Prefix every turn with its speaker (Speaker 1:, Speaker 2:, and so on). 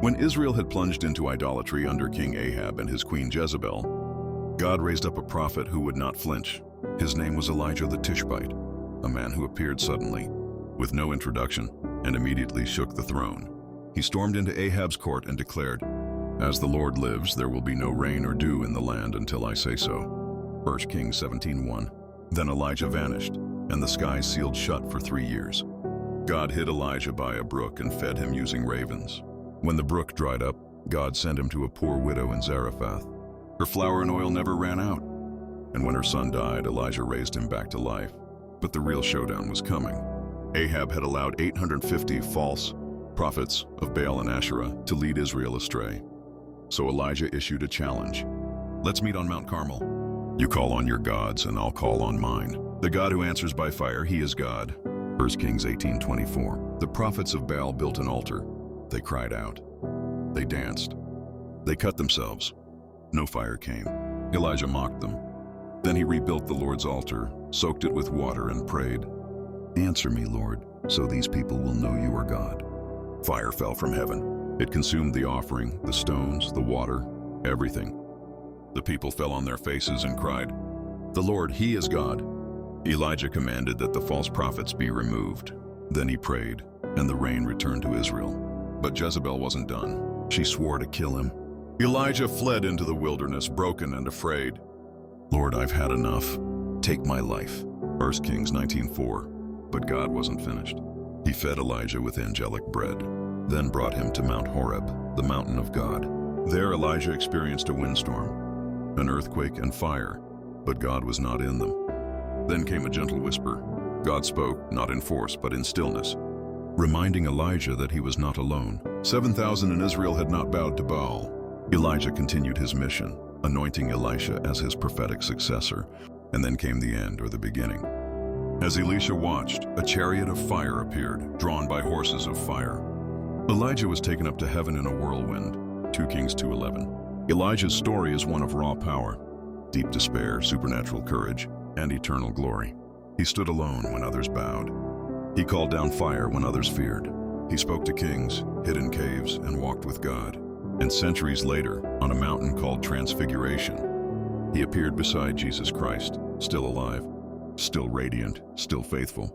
Speaker 1: When Israel had plunged into idolatry under King Ahab and his queen Jezebel, God raised up a prophet who would not flinch. His name was Elijah the Tishbite, a man who appeared suddenly, with no introduction, and immediately shook the throne. He stormed into Ahab's court and declared, "As the Lord lives, there will be no rain or dew in the land until I say so." 1 Kings 17:1. Then Elijah vanished, and the sky sealed shut for 3 years. God hid Elijah by a brook and fed him using ravens. When the brook dried up, God sent him to a poor widow in Zarephath. Her flour and oil never ran out. And when her son died, Elijah raised him back to life. But the real showdown was coming. Ahab had allowed 850 false prophets of Baal and Asherah to lead Israel astray. So Elijah issued a challenge. "Let's meet on Mount Carmel. You call on your gods, and I'll call on mine. The God who answers by fire, he is God." 1 Kings 18:24. The prophets of Baal built an altar. They cried out. They danced. They cut themselves. No fire came. Elijah mocked them. Then he rebuilt the Lord's altar, soaked it with water, and prayed, "Answer me, Lord, so these people will know you are God." Fire fell from heaven. It consumed the offering, the stones, the water, everything. The people fell on their faces and cried, "The Lord, he is God." Elijah commanded that the false prophets be removed. Then he prayed, and the rain returned to Israel. But Jezebel wasn't done. She swore to kill him. Elijah fled into the wilderness, broken and afraid. "Lord, I've had enough. Take my life." 1 Kings 19:4. But God wasn't finished. He fed Elijah with angelic bread, then brought him to Mount Horeb, the mountain of God. There Elijah experienced a windstorm, an earthquake and fire, but God was not in them. Then came a gentle whisper. God spoke, not in force, but in stillness, reminding Elijah that he was not alone. 7,000 in Israel had not bowed to Baal. Elijah continued his mission, anointing Elisha as his prophetic successor. And then came the end, or the beginning. As Elisha watched, a chariot of fire appeared, drawn by horses of fire. Elijah was taken up to heaven in a whirlwind. 2 Kings 2:11. Elijah's story is one of raw power, deep despair, supernatural courage, and eternal glory. He stood alone when others bowed. He called down fire when others feared. He spoke to kings, hid in caves, and walked with God. And centuries later, on a mountain called Transfiguration, he appeared beside Jesus Christ, still alive, still radiant, still faithful.